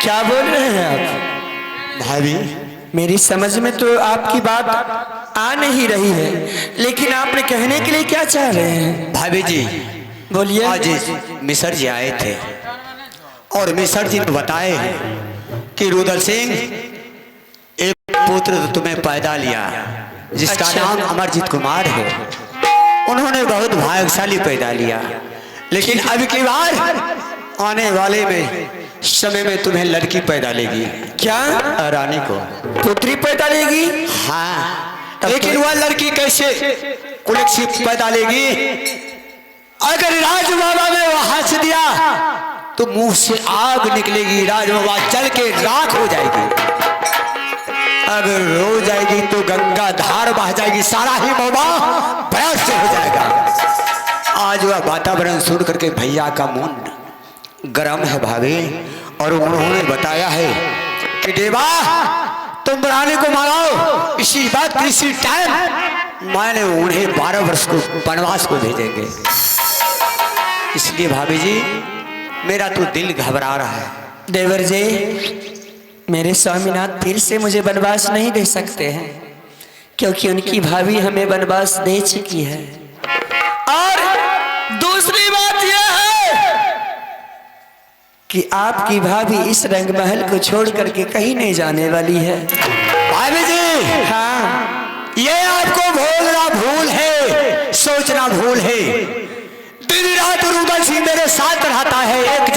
क्या बोल रहे हैं आप? भाभी मेरी समझ में तो आपकी बात आ नहीं रही है, लेकिन आपने कहने के लिए क्या चाह रहे हैं? भाभी जी बोलिए। आज मिसर जी आए थे और मिसर जी ने बताए कि रुदल सिंह एक पुत्र तो तुम्हें पैदा लिया जिसका नाम अमरजीत कुमार है। उन्होंने बहुत भाग्यशाली पैदा लिया, लेकिन अब की बार आने वाले में समय में तुम्हें लड़की पैदा लेगी। क्या? रानी को पुत्री पैदा लेगी? हाँ, लेकिन वह लड़की कैसे कुलक्षित पैदा लेगी? अगर राज बाबा ने वह हंस दिया तो मुंह से आग निकलेगी, राज बाबा जल के राख हो जाएगी। अगर रो जाएगी तो गंगा धार बह जाएगी, सारा ही बाबा भ्रष्ट हो जाएगा। आज वह वातावरण सुन करके भैया का मन गर्म है भाभी, और उन्होंने बताया है कि देवा तुम रानी को मंगाओ, इसी बात इसी टाइम मैंने उन्हें 12 वर्ष को वनवास को भेजेंगे। इसलिए भाभी जी मेरा तो दिल घबरा रहा है। देवर जी, मेरे स्वामीनाथ फिर से मुझे वनवास नहीं दे सकते हैं, क्योंकि उनकी भाभी हमें वनवास दे चुकी है। और दूसरी बात यह है कि आपकी भाभी इस रंगमहल को छोड़ करके कहीं नहीं जाने वाली है। भाभी जी हाँ, ये आपको भूलना भूल है, सोचना भूल है। दिन रात रुदल सिंह मेरे साथ रहता है, एक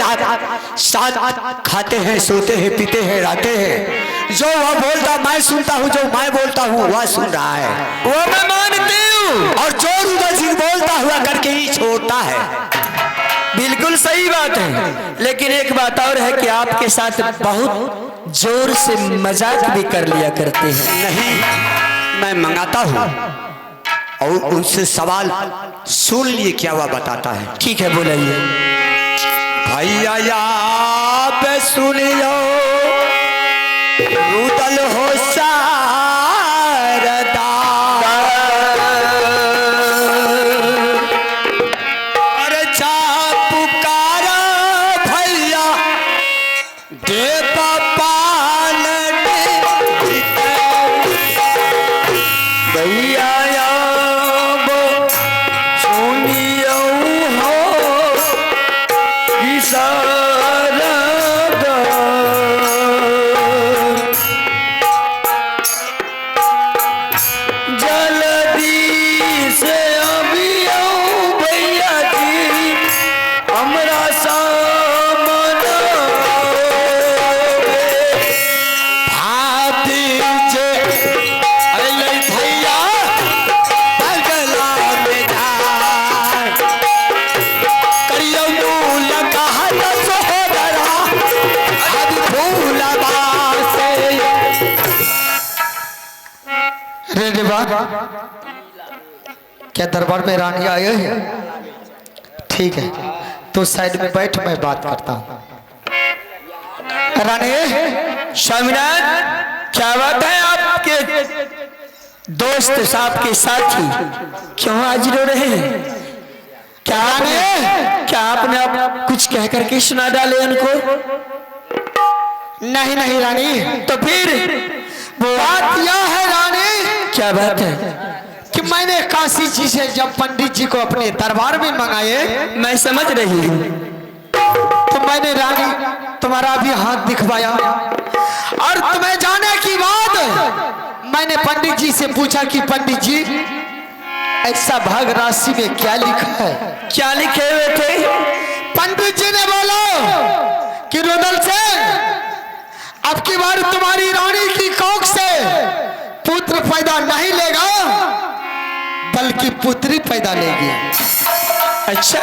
साथ खाते हैं, सोते हैं, पीते हैं, रहते हैं। जो वह बोलता मैं सुनता हूँ, जो मैं बोलता हूँ वह सुन रहा है, वो मैं मानती हूँ। और जो रुदल सिंह बोलता हुआ करके ही छोड़ता है। बिल्कुल सही बात है, लेकिन एक बात और है कि आपके साथ बहुत जोर से मजाक भी कर लिया करते हैं। नहीं, मैं मंगाता हूँ और उनसे सवाल सुन लिए क्या वह बताता है। ठीक है, बोलिए। भैया आप सुनियो रुदल हो शारदा, अरे चा पुकारा भैया दे पान भैया क्या दरबार में रानी आए हैं? ठीक है, तो साइड में बैठ, मैं बात करता हूँ। रानी स्वामीनाथ, क्या बात है? आपके दोस्त साहब के साथी क्यों आज रो रहे हैं? क्या आपने कुछ कह करके सुना डाले उनको? नहीं नहीं रानी, तो फिर बात यह है रानी, क्या बात है कि मैंने काशी जी से जब पंडित जी को अपने दरबार में मंगाए, मैं समझ रही हूँ, तो मैंने रानी तुम्हारा भी हाथ दिखवाया, और तुम्हें जाने की बाद मैंने पंडित जी से पूछा कि पंडित जी ऐसा भाग राशि में क्या लिखा है? क्या लिखे हुए थे? पंडित जी ने बोला कि रुदल सिंह, अब की बार तुम्हारी रानी की कोख से पुत्र पैदा नहीं लेगा, बल्कि पुत्री पैदा लेगी। अच्छा,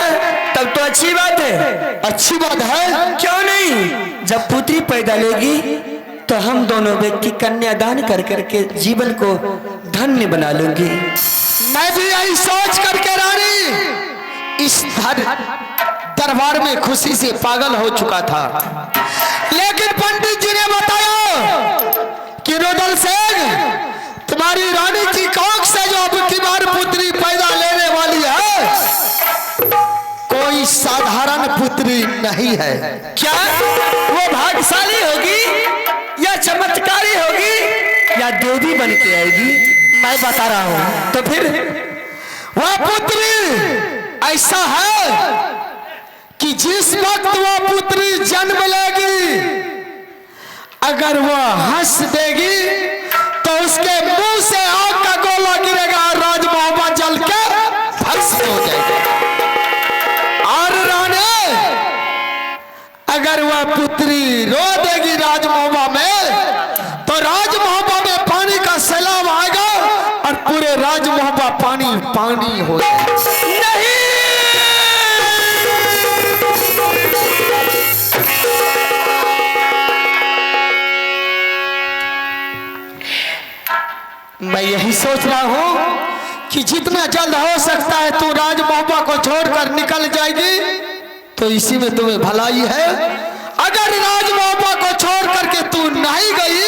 तब तो अच्छी बात है। अच्छी बात है, क्यों नहीं? जब पुत्री पैदा लेगी तो हम दोनों व्यक्ति कन्यादान कर करके जीवन को धन्य बना लूंगी। मैं भी यही सोच करके रानी इस दरबार में खुशी से पागल हो चुका था, लेकिन पंडित जी ने बताया कि रुदल सिंह, तुम्हारी रानी की कोख से जो अब की बार पुत्री पैदा लेने वाली है, कोई साधारण पुत्री नहीं है। क्या? वो भाग्यशाली होगी या चमत्कारी होगी या देवी बन के आएगी? मैं बता रहा हूं। तो फिर वह पुत्री ऐसा है कि जिस वक्त वह पुत्री जन्म लेगी, अगर वह हंस देगी तो उसके मुंह से आग का गोला गिरेगा और राजमहबा जल के भस्म हो जाएगा। और रानी, अगर वह पुत्री रो देगी राजमहबा में, तो राजमहबा में पानी का सैलाब आएगा और पूरे राजमहबा पानी पानी हो जाएगा। मैं यही सोच रहा हूं कि जितना जल्द हो सकता है तू राजमहबा को छोड़कर निकल जाएगी तो इसी में तुम्हें भलाई है। अगर राजमहबा को छोड़ करके तू नहीं गई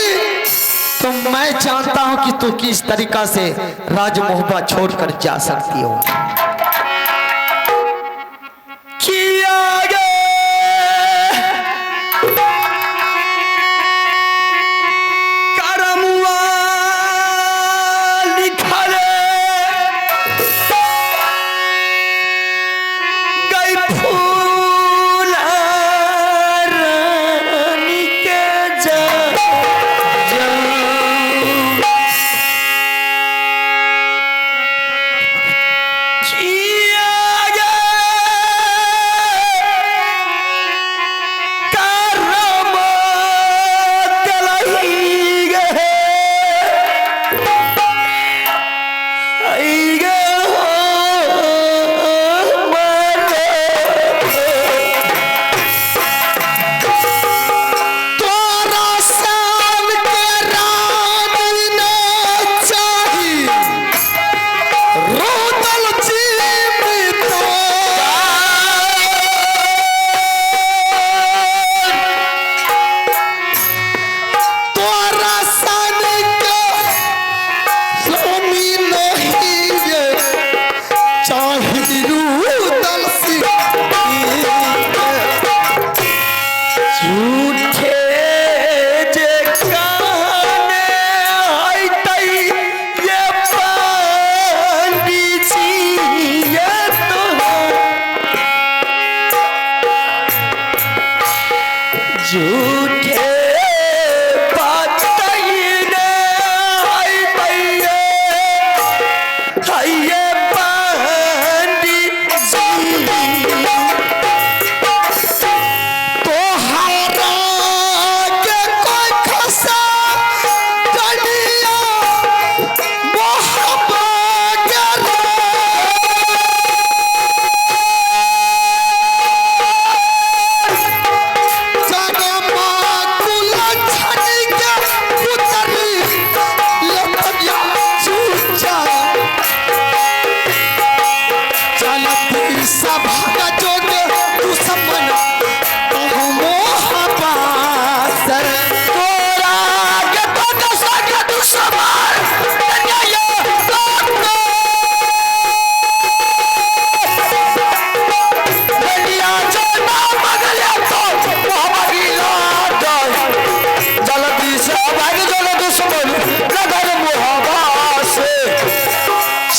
तो मैं जानता हूं कि तू किस तरीका से राजमहबा छोड़कर जा सकती हो।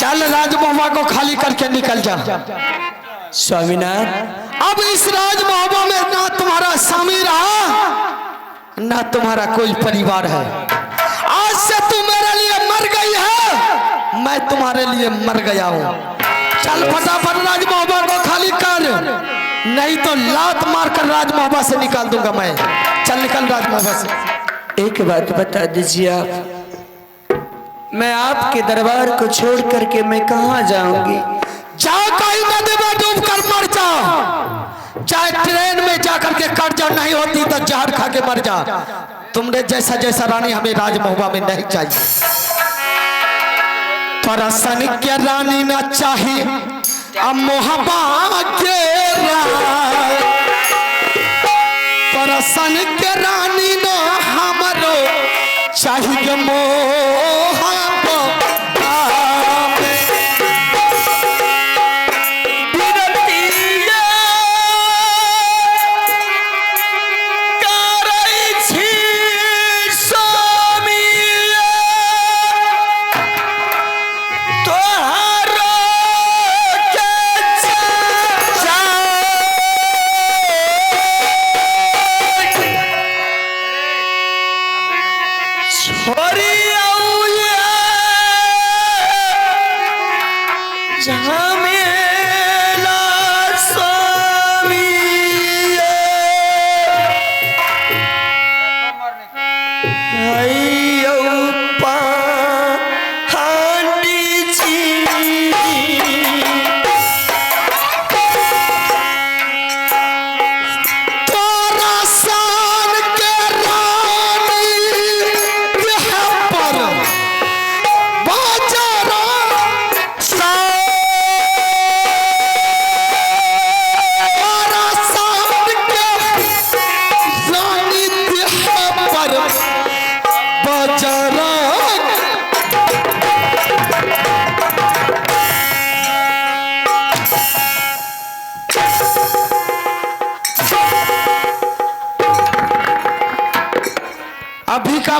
चल राजमहबा को खाली करके निकल जा। स्वामीनाथ, अब इस राजमहबा में ना तुम्हारा स्वामी रहा ना तुम्हारा कोई परिवार है। आज से तू मेरे लिए मर गई है, मैं तुम्हारे लिए मर गया हूँ। चल फटाफट राजमहबा को खाली कर, नहीं तो लात मारकर राजमहबा से निकाल दूंगा मैं। चल निकल राजमहबा से। एक बात बता दीजिए आप, मैं आपके दरबार को छोड़ करके मैं कहाँ जाऊंगी? जा कहीं नदी में डूब कर मर जा, चाहे ट्रेन में जाकर के कट जा, नहीं होती तो जहर खा के मर जा। तुमने जैसा जैसा रानी हमें राजमहबा में नहीं चाहिए। तोरा सन के रानी न चाहिए अब मोहबा के तोरा सन के रानी न हमरो चाहिए मोहबा। का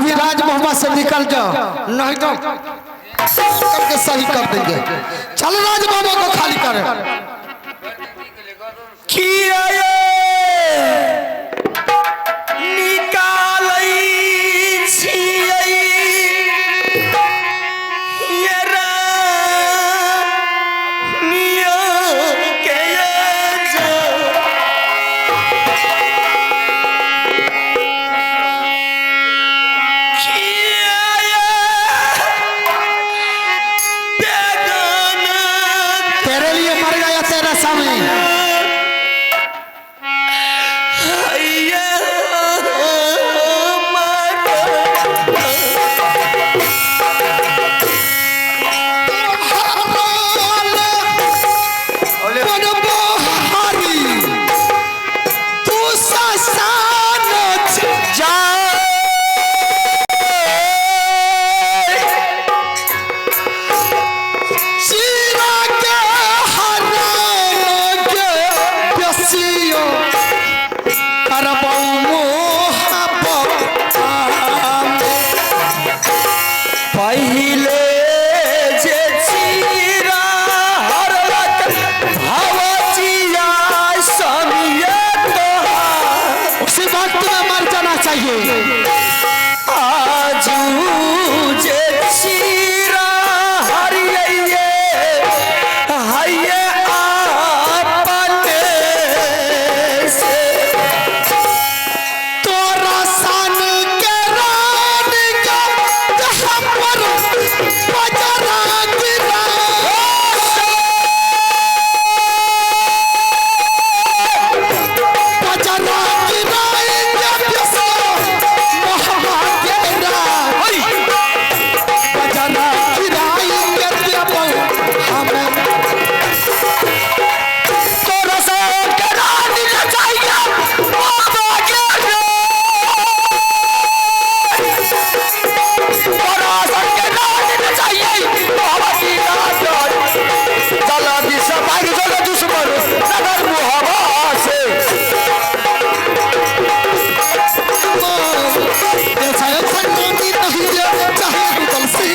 अभी राज मोहम्मद से निकल जाओ, नहीं तो करके सही कर देंगे। चलो राज मोहम्मद को खाली करें। किया ये निकालै छियै ये रानिया के जो किया ये बेगाना तेरे लिए मर गया तेरा स्वामी। पहिले जे चीरा हरलक भवजिया समिया तोहार उसी वक्त में मर जाना चाहिए। आजू जे चीरा हरिये हये आपने से तोरा सन के रानी का जहाँ पर बजरा गिरा, बजरा गिराएंगे पिसो महादेरा, बजरा गिराएंगे देव हमें। तोरा सन के रानी ले जाइए बाबा के जो तोरा सन के रानी ले जाइए बाबा की राज चला दिशा भाग जो दुश्मन नगर मुहावा से जैसा फन्नी नहीं चाहे तुलसी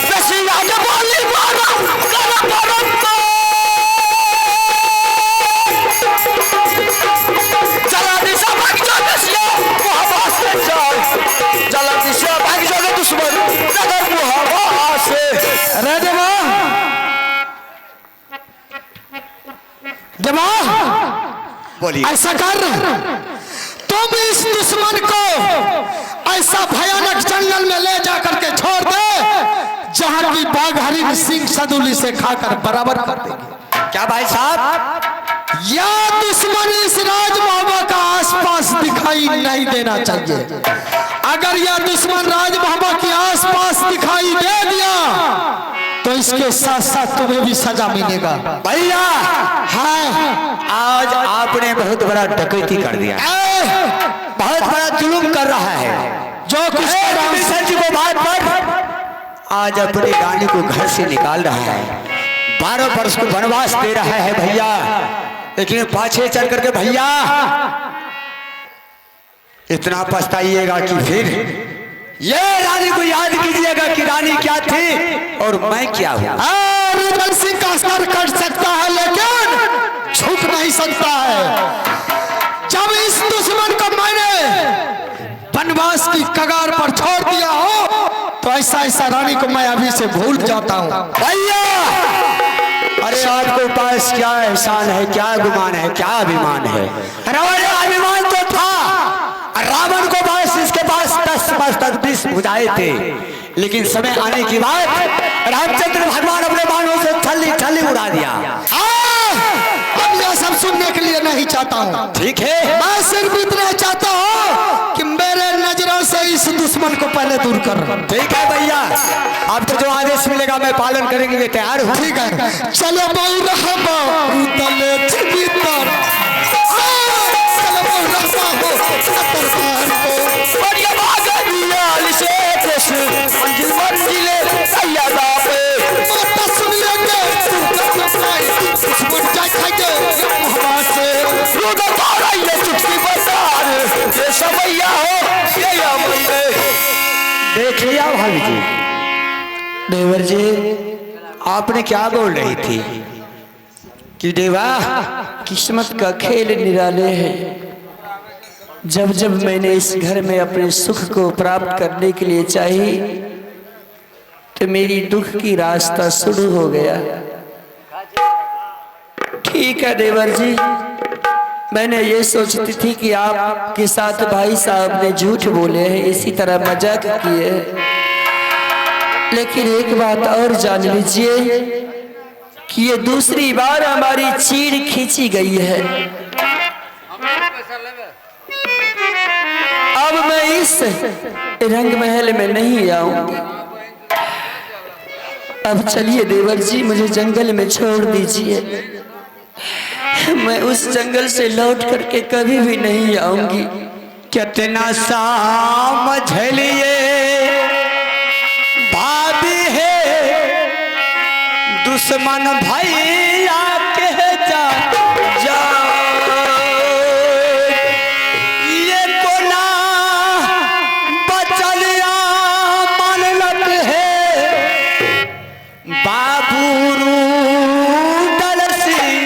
रसिया के बोली मारा करा परंत चला दिशा भाग जो रसिया मुहावा से चल चला दिशा भाग जो दुश्मन नगर मुहावा से अरे देवा देवा बोलिए। ऐसा कर, तुम इस दुश्मन को ऐसा भयानक जंगल में ले जाकर के छोड़ दे जहां की बाघ हरिण सिंह सदुली से खाकर बराबर कर देगी। क्या भाई साहब? या दुश्मन इस राज मोहब्बा का आसपास दिखाई नहीं देना चाहिए। अगर यह दुश्मन राज मोहब्बा के आसपास दिखाई दे दिया तो इसके साथ साथ तुम्हें भी सजा मिलेगा। भैया हाँ, आज आपने बहुत बड़ा डकैती कर दिया, बहुत बड़ा जुल्म कर रहा है। जो कुछ मिश्र जी को बात पर आज अपनी रानी को घर से निकाल रहा है, 12 वर्ष को वनवास दे रहा है भैया। लेकिन पाछे चल करके भैया इतना पछताइएगा कि फिर ये रानी को याद कीजिएगा कि रानी क्या थी और मैं क्या हूँ। रुदल सिंह का सर कट सकता है लेकिन झुक नहीं सकता है। जब इस दुश्मन को मैंने वनवास की कगार पर छोड़ दिया हो तो ऐसा ऐसा रानी को मैं अभी से भूल जाता हूँ। भैया अरे आपके पास क्या एहसान है, क्या गुमान है, क्या अभिमान है? रावण का अभिमान तो था, रावण को पास इसके पास 10 बुझाए थे, लेकिन समय आने की बात रामचंद्र भगवान अपने बाणों से छल्ली छल्ली उड़ा दिया। अब यह सब सुनने के लिए नहीं चाहता हूँ। ठीक है, मैं सिर्फ इतना चाहता हूँ कि मेरे नजरों से इस दुश्मन को पहले दूर कर। ठीक है भैया, आपको जो आदेश मिलेगा मैं पालन करेंगे, मैं तैयार हूँ। ठीक है, चलो चुटकी बता सब भैया हो ये भाभी जी, देवर जी आपने क्या बोल रही थी कि देवा किस्मत का खेल निराले है। जब जब मैंने इस घर में अपने सुख को प्राप्त करने के लिए चाही तो मेरी दुख की रास्ता शुरू हो गया। ठीक है देवर जी, मैंने ये सोचती थी कि आपके साथ भाई साहब ने झूठ बोले हैं, इसी तरह मजाक किए, लेकिन एक बात और जान लीजिए कि ये दूसरी बार हमारी चीड़ खींची गई है। अब मैं इस रंग महल में नहीं आऊंगी। अब चलिए देवर जी, मुझे जंगल में छोड़ दीजिए। मैं उस जंगल से लौट करके कभी भी नहीं आऊंगी। कितना समझ लिए भाभी है दुश्मन भैया के जा ये कोना बचलिया मन लग है बाबू रूदल सिंह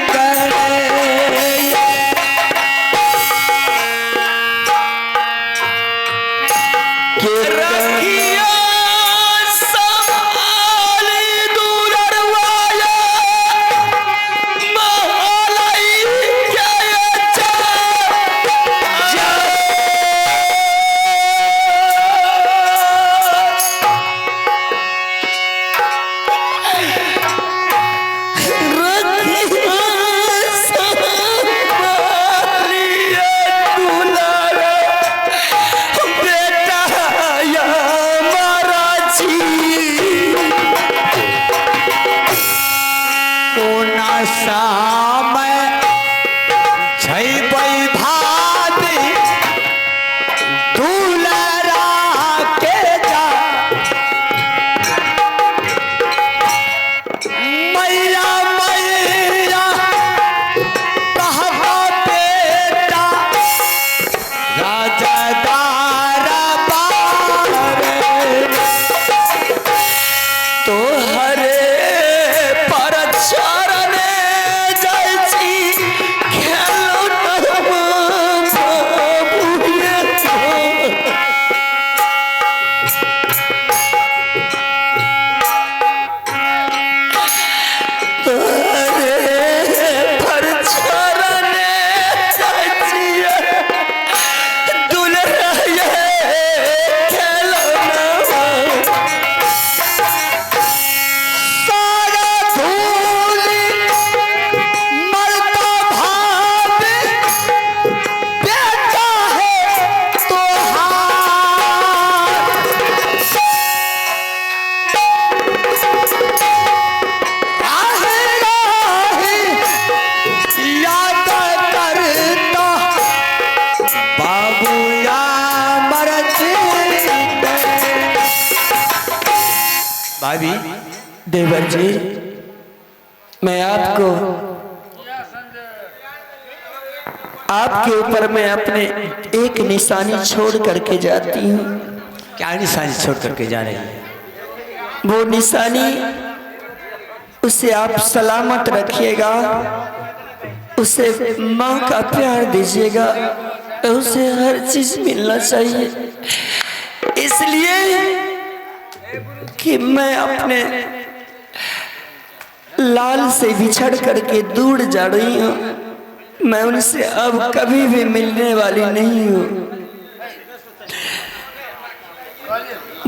भाभी देवर जी, मैं आपके ऊपर मैं अपने एक निशानी छोड़ करके जाती हूँ। क्या निशानी छोड़ करके जा रही है? वो निशानी उसे आप सलामत रखिएगा, उसे माँ का प्यार दीजिएगा, उसे हर चीज मिलना चाहिए। इसलिए कि मैं अपने लाल से बिछड़ करके दूर जा रही हूँ। मैं उनसे अब कभी भी मिलने वाली नहीं हूँ।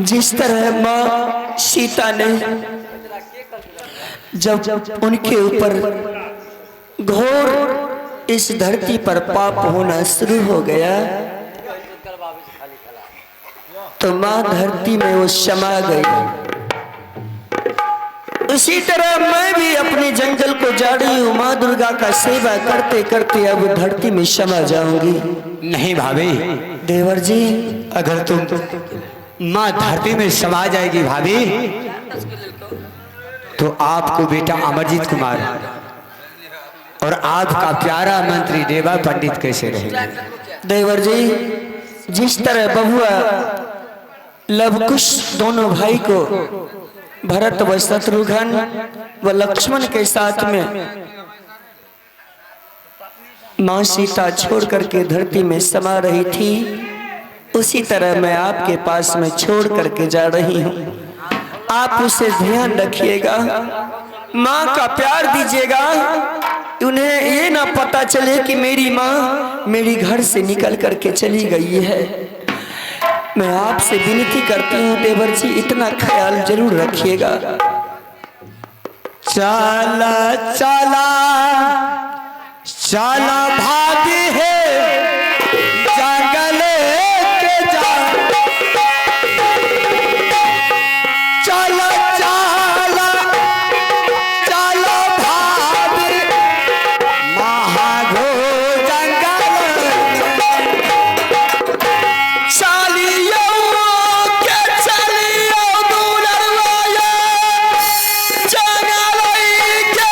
जिस तरह माँ सीता ने जब उनके ऊपर घोर इस धरती पर पाप होना शुरू हो गया तो माँ धरती में वो समा गई। उसी तरह मैं भी अपने जंगल को जा रही हूँ। माँ दुर्गा का सेवा करते करते अब धरती में समा जाऊंगी। नहीं भाभी, देवर जी, अगर तुम माँ धरती में समा जाएगी भाभी तो आपको बेटा अमरजीत कुमार और आपका प्यारा मंत्री देवा पंडित कैसे रहेंगे? देवर जी, जिस तरह बहुआ लवकुश दोनों भाई को भरत व शत्रुघ्न व लक्ष्मण के साथ में माँ सीता छोड़ करके धरती में समा रही थी, उसी तरह मैं आपके पास में छोड़ करके जा रही हूँ। आप उसे ध्यान रखिएगा, माँ का प्यार दीजिएगा। उन्हें ये ना पता चले कि मेरी माँ मेरी घर से निकल करके चली गई है। मैं आपसे विनती करती हूँ देवर जी, इतना ख्याल जरूर रखिएगा। चला चला चला भागी है जंगल के जा, चला चला चला भागी महाघो जंगल, चलियो के चलियो दुलरवाया जंगल के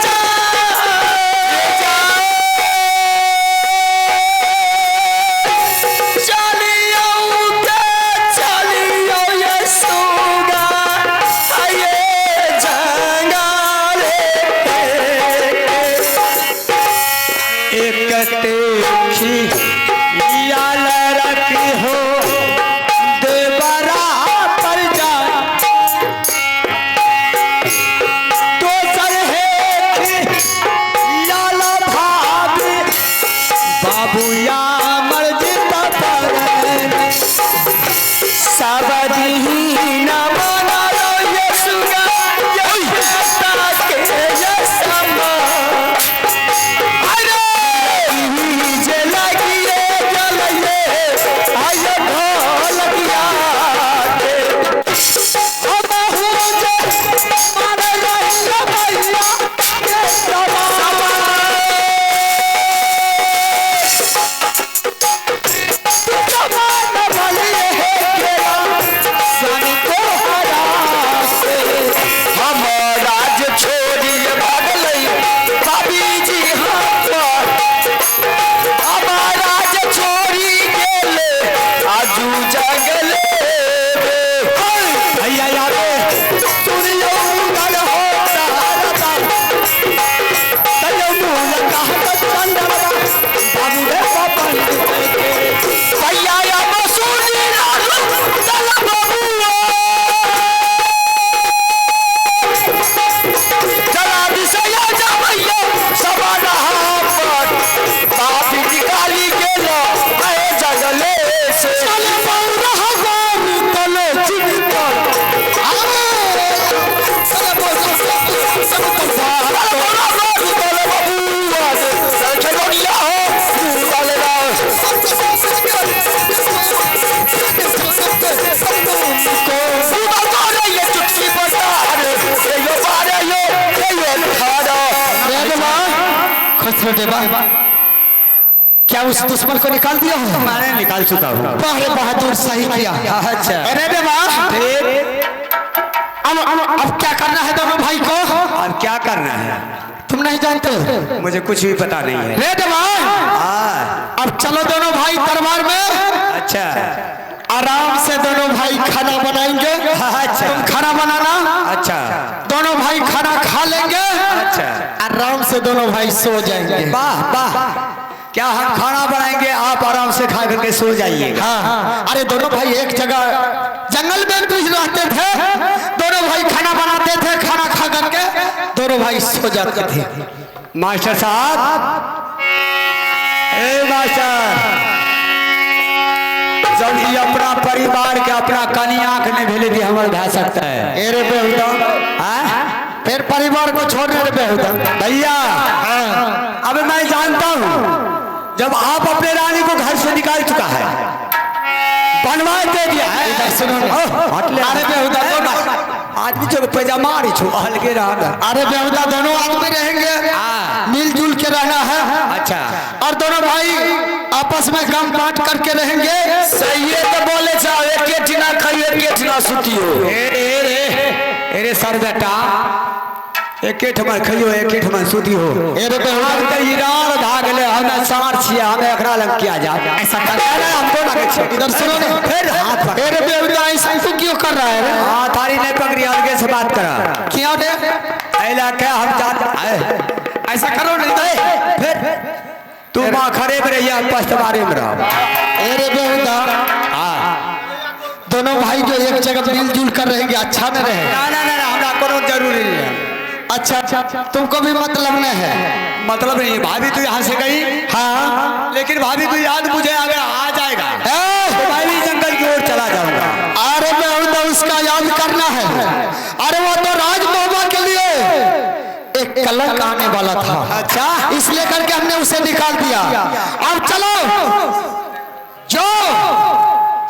जा, चलियो के चलियो ये सुगा ये जंगल एक देखी याल रखी हो देवरा पर जा, दोसर है कि याल भाभी बाबू या मर्जी पर सावधी न माना लो ये सुगा ये ताके ये समा, अरे जे लगिए जलिए आयो ढोलकिया के अब हो जे मारे रहिया भैया के समा, क्या उस दुश्मन को निकाल दिया हो? मैंने निकाल चुका हूँ। बाहरे बहादुर सही किया। अच्छा अरे देवा, अब क्या करना है दोनों भाई को? अब क्या करना है तुम नहीं जानते? मुझे कुछ भी पता नहीं है। रे देवा, अब चलो दोनों भाई दरबार में। अच्छा आराम से दोनों भाई खाना बनाएंगे। अच्छा तुम खाना बनाना। अच्छा दोनों भाई खाना खा लेंगे। अच्छा आराम से दोनों भाई सो जाएंगे। वाह वाह, क्या हम खाना बनाएंगे, आप आराम से खा करके सो जाइएगा। हाँ, अरे दोनों भाई एक जगह जंगल में रहते थे, दोनों भाई खाना बनाते थे, खाना खा करके दोनों भाई सो जाते थे। मास्टर साहब, ए मास्टर, जब ये अपना परिवार के अपना कनी आंख नहीं भेले भी हमारे भा सकता है। अरे बेहुदा, फिर परिवार को छोड़ने बेहुदा भैया। अब मैं जानता हूँ जब आप अपने रानी को घर से निकाल चुका है, बनवा दे दिया है। सुनो, अरे बेहुदा आदमी जो पैजामा छो हल्के रहा। अरे बेहुदा दोनों आदमी रहेंगे, मिलजुल के रहना है। अच्छा, और दोनों भाई आपस में गम बांट करके रहेंगे। सही है तो बोले जाओ, एक केठना खाइए केठना सुतियो। अरे सर बेटा, एक ठमन खइयो एक ठमन सुती हो ए रे बेहुदा आजकल ईरान भागले हमें सार छिया हमें एकरा लग किया जा ऐसा कर रहा है हमको लगे छे इधर सुनो ना फिर हाथ पकड़ ए रे बेहुदा ऐसा तू क्यों कर रहा है रे? हां थारी नहीं पकड़ी अलगे से बात करा क्यों रे? ऐला के हम जात ऐसा करो नहीं तो फिर तू मां खड़े में रहिया पस्तवारे में रह ए रे बेहुदा दोनों भाई जो एक जगह मिलजुल कर रहेंगे अच्छा न रहे। ना ना ना हमरा कोनो जरूरी नहीं है अच्छा तुमको भी मतलब नहीं है? मतलब नहीं भाभी तू यहाँ से गई हाँ लेकिन भाभी को याद मुझे अगर आ जाएगा तो मैं भी जंगल की ओर चला जाऊंगा। अरे बेहुदा उसका याद करना है। अरे वो तो राज बाबा के लिए एक कलंक आने वाला था। अच्छा इसलिए करके हमने उसे निकाल दिया। अब चलो जो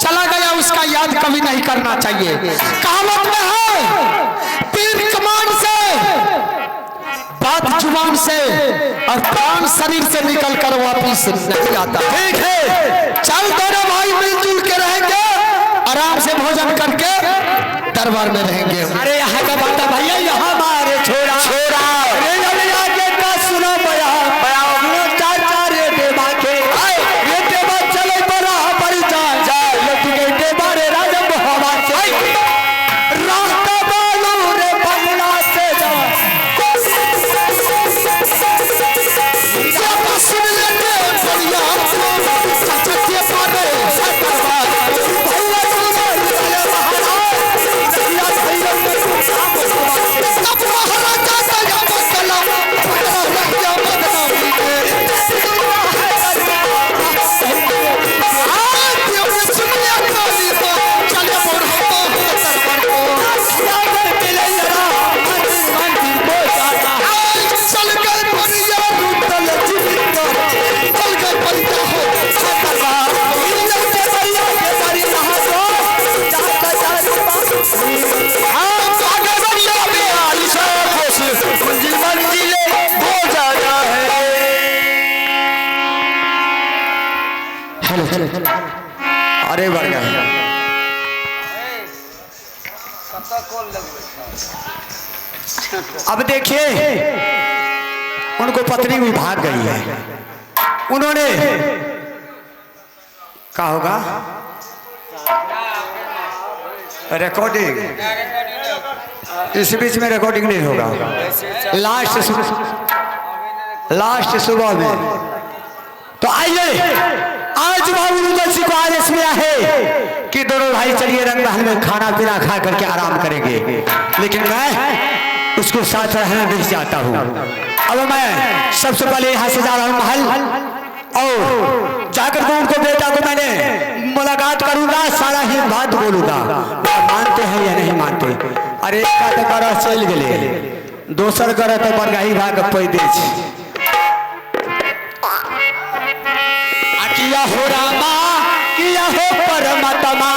चला गया उसका याद कभी नहीं करना चाहिए। कहावत में है तीर कमान से बात जुबान से और प्राण शरीर से निकल कर वापिस नहीं आता। ठीक है चल दोनों भाई मिलजुल के रहेंगे आराम से भोजन करके दरबार में रहेंगे। अरे यहाँ का बात भैया यहाँ मारे छोड़ा छोड़ा अरे आगे का सुनो बया बया सुनो चार चार ये देवा के ये देवा चले बड़ा परिचय जा ये देवा रे राजा हवा से रास्ता बालू रे बंगला से जा सुन लेते बढ़िया सच्चे पारे अरे बढ़ गया अब देखिए उनको पत्नी भी भाग गई है। उन्होंने क्या होगा रिकॉर्डिंग इस बीच में रिकॉर्डिंग नहीं होगा। लास्ट सुबह में तो आइए आज बाबू रुद्र को आदेश मिला है कि दोनों भाई चलिए रंग महल में खाना पीना खा करके आराम करेंगे, लेकिन मैं उसको साथ रहने नहीं चाहता हूँ। अब मैं सबसे पहले यहाँ से जा रहा हूँ महल और जाकर के उनको बेटा को मैंने मुलाकात करूंगा, सारा ही बात बोलूंगा, मानते हैं या नहीं मानते। अरे का चल गए दोसर कर तो बरगाही भाग पैदे किया हो रामा किया हो परमात्मा।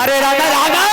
अरे राधा राधा